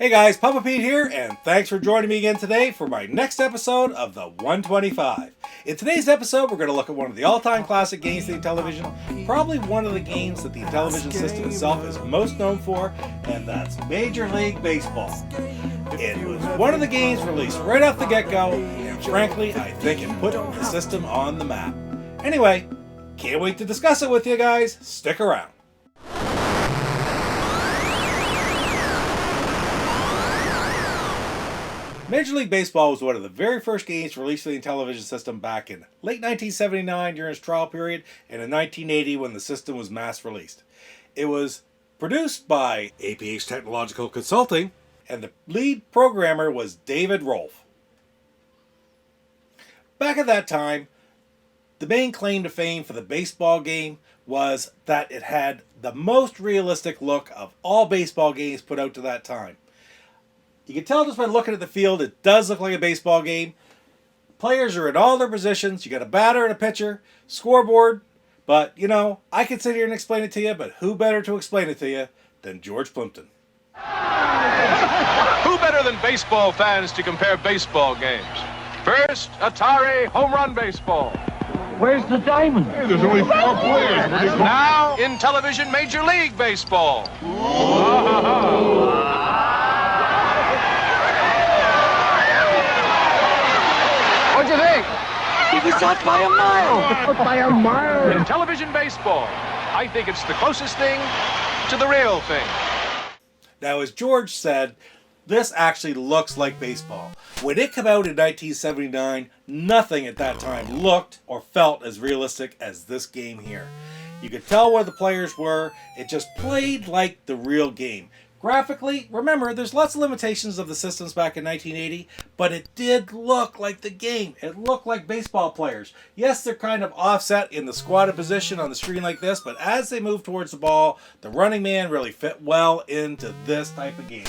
Hey guys, Papa Pete here, and thanks for joining me again today for my next episode of the 125. In today's episode, we're going to look at one of the all-time classic games of the Intellivision, probably one of the games that the Intellivision System itself is most known for, and that's Major League Baseball. It was one of the games released right off the get-go, and frankly, I think it put the system on the map. Anyway, can't wait to discuss it with you guys. Stick around. Major League Baseball was one of the very first games released for the Intellivision System back in late 1979 during its trial period and in 1980 when the system was mass released. It was produced by APH Technological Consulting, and the lead programmer was David Rolfe. Back at that time, the main claim to fame for the baseball game was that it had the most realistic look of all baseball games put out to that time. You can tell just by looking at the field, it does look like a baseball game. Players are in all their positions. You got a batter and a pitcher, scoreboard. But, you know, I can sit here and explain it to you, but who better to explain it to you than George Plimpton? Who better than baseball fans to compare baseball games? First, Atari home run baseball. Where's the diamond? Hey, there's only 4 players. Now, Intellivision Major League Baseball. What'd you think? He was out by a mile. By a mile. Intellivision Baseball. I think it's the closest thing to the real thing. Now, as George said, this actually looks like baseball. When it came out in 1979, nothing at that time looked or felt as realistic as this game here. You could tell where the players were. It just played like the real game. Graphically, remember, there's lots of limitations of the systems back in 1980, but it did look like the game. It looked like baseball players. Yes, they're kind of offset in the squatted position on the screen like this, but as they move towards the ball, the running man really fit well into this type of game.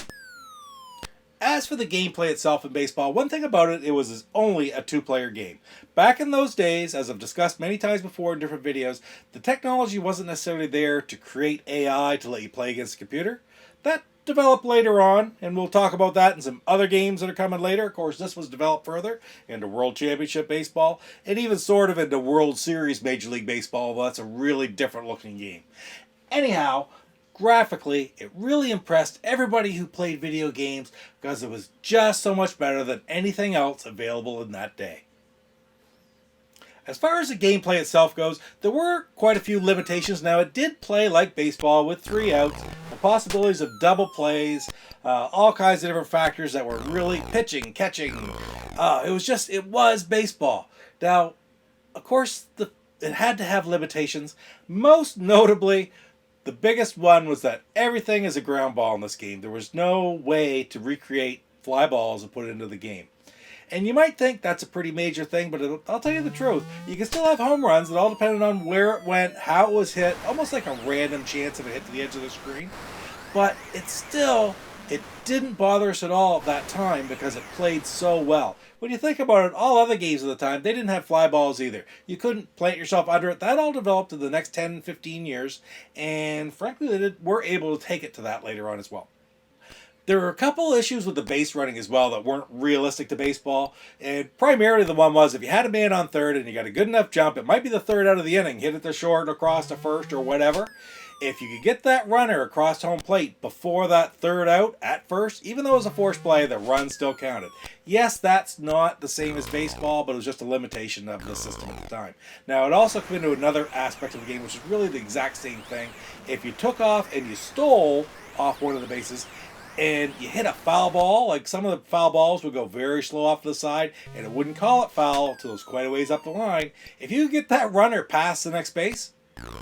As for the gameplay itself in baseball, one thing about it was only a 2-player game. Back in those days, as I've discussed many times before in different videos, the technology wasn't necessarily there to create AI to let you play against a computer. That developed later on, and we'll talk about that in some other games that are coming later. Of course, this was developed further into World Championship Baseball, and even sort of into World Series Major League Baseball. Well, that's a really different looking game. Anyhow, graphically, it really impressed everybody who played video games because it was just so much better than anything else available in that day. As far as the gameplay itself goes, there were quite a few limitations. Now, it did play like baseball with 3 outs, the possibilities of double plays, all kinds of different factors that were really pitching, catching. It was baseball. Now, of course, it had to have limitations. Most notably, the biggest one was that everything is a ground ball in this game. There was no way to recreate fly balls and put it into the game. And you might think that's a pretty major thing, but I'll tell you the truth. You can still have home runs. It all depended on where it went, how it was hit, almost like a random chance if it hit to the edge of the screen. But it didn't bother us at all at that time because it played so well. When you think about it, all other games at the time, they didn't have fly balls either. You couldn't plant yourself under it. That all developed in the next 10, 15 years. And frankly, they were able to take it to that later on as well. There were a couple issues with the base running as well that weren't realistic to baseball. And primarily the one was if you had a man on third and you got a good enough jump, it might be the third out of the inning, hit it to short, across to first, or whatever. If you could get that runner across home plate before that third out at first, even though it was a forced play, the run still counted. Yes, that's not the same as baseball, but it was just a limitation of the system at the time. Now, it also came into another aspect of the game, which is really the exact same thing. If you took off and you stole off one of the bases, and you hit a foul ball, like some of the foul balls would go very slow off to the side, and it wouldn't call it foul until it was quite a ways up the line. If you could get that runner past the next base,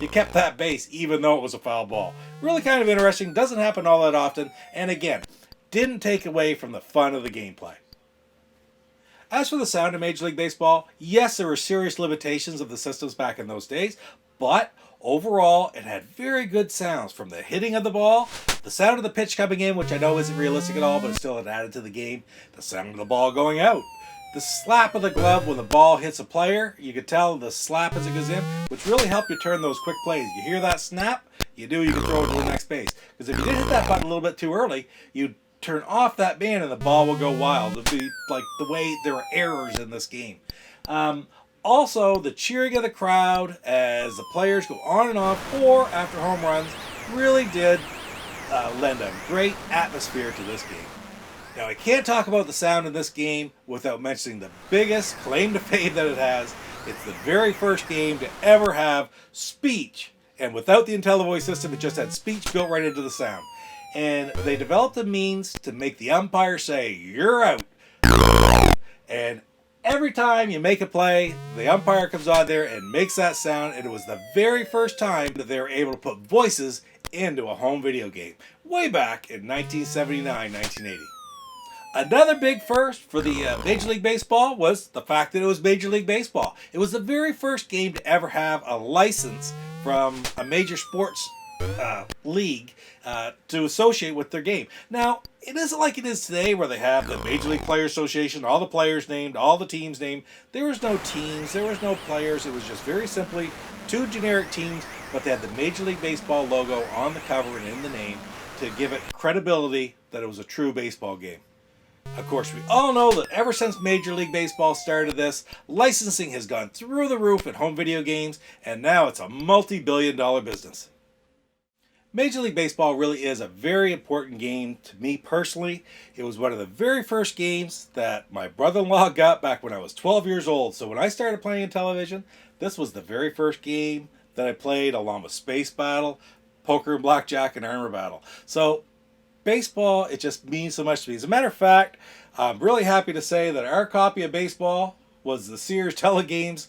you kept that base even though it was a foul ball. Really kind of interesting, doesn't happen all that often, and again, didn't take away from the fun of the gameplay. As for the sound of Major League Baseball, yes, there were serious limitations of the systems back in those days, but overall, it had very good sounds from the hitting of the ball, the sound of the pitch coming in, which I know isn't realistic at all, but it still had added to the game, the sound of the ball going out, the slap of the glove when the ball hits a player. You could tell the slap as it goes in, which really helped you turn those quick plays. You hear that snap, you can throw it to the next base. Because if you did hit that button a little bit too early, you'd turn off that band and the ball will go wild. It'd be like the way there are errors in this game. Also, the cheering of the crowd as the players go on and off or after home runs really did lend a great atmosphere to this game. Now, I can't talk about the sound in this game without mentioning the biggest claim to fame that it has. It's the very first game to ever have speech. And without the Intellivision System, it just had speech built right into the sound. And they developed a means to make the umpire say, "You're out." And every time you make a play, the umpire comes on there and makes that sound. And it was the very first time that they were able to put voices into a home video game. Way back in 1979, 1980. Another big first for the Major League Baseball was the fact that it was Major League Baseball. It was the very first game to ever have a license from a major sports league to associate with their game. Now, it isn't like it is today where they have the Major League Players Association, all the players named, all the teams named. There was no teams, there was no players. It was just very simply two generic teams, but they had the Major League Baseball logo on the cover and in the name to give it credibility that it was a true baseball game. Of course, we all know that ever since Major League Baseball started this, licensing has gone through the roof in home video games, and now it's a multi-billion-dollar business. Major League Baseball really is a very important game to me personally. It was one of the very first games that my brother-in-law got back when I was 12 years old. So when I started playing Intellivision, this was the very first game that I played along with Space Battle, Poker and Blackjack, and Armor Battle. So baseball, it just means so much to me. As a matter of fact, I'm really happy to say that our copy of baseball was the Sears Telegames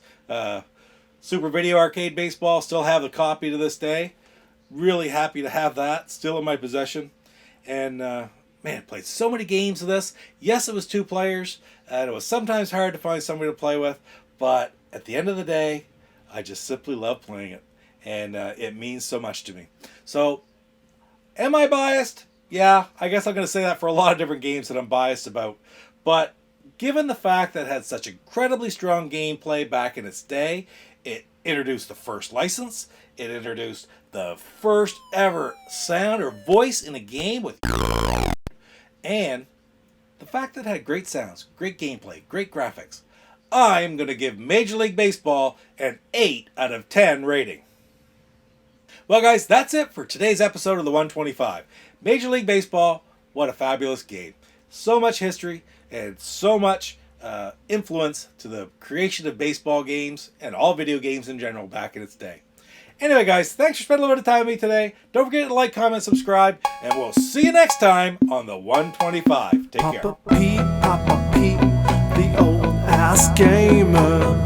Super Video Arcade Baseball. Still have the copy to this day. Really happy to have that still in my possession. And man, played so many games of this. Yes, it was two players, and it was sometimes hard to find somebody to play with, but at the end of the day, I just simply love playing it, and it means so much to me. So, am I biased? Yeah, I guess I'm going to say that for a lot of different games that I'm biased about. But given the fact that it had such incredibly strong gameplay back in its day, it introduced the first license, it introduced the first ever sound or voice in a game with, and the fact that it had great sounds, great gameplay, great graphics, I'm going to give Major League Baseball an 8 out of 10 rating. Well, guys, that's it for today's episode of the 125. Major League Baseball, what a fabulous game. So much history and so much influence to the creation of baseball games and all video games in general back in its day. Anyway, guys, thanks for spending a little bit of time with me today. Don't forget to like, comment, subscribe, and we'll see you next time on the 125. Take care. Papa Pete, the old ass gamer.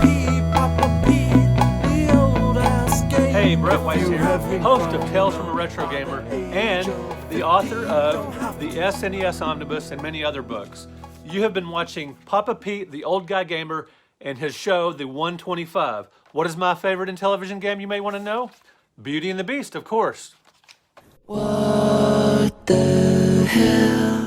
Hey, Brett Weiss here, host of Tales from a Retro Gamer and the author of the SNES Omnibus and many other books. You have been watching Papa Pete, the old guy gamer, and his show, The 125. What is my favorite Intellivision game, you may want to know? Beauty and the Beast, of course. What the hell?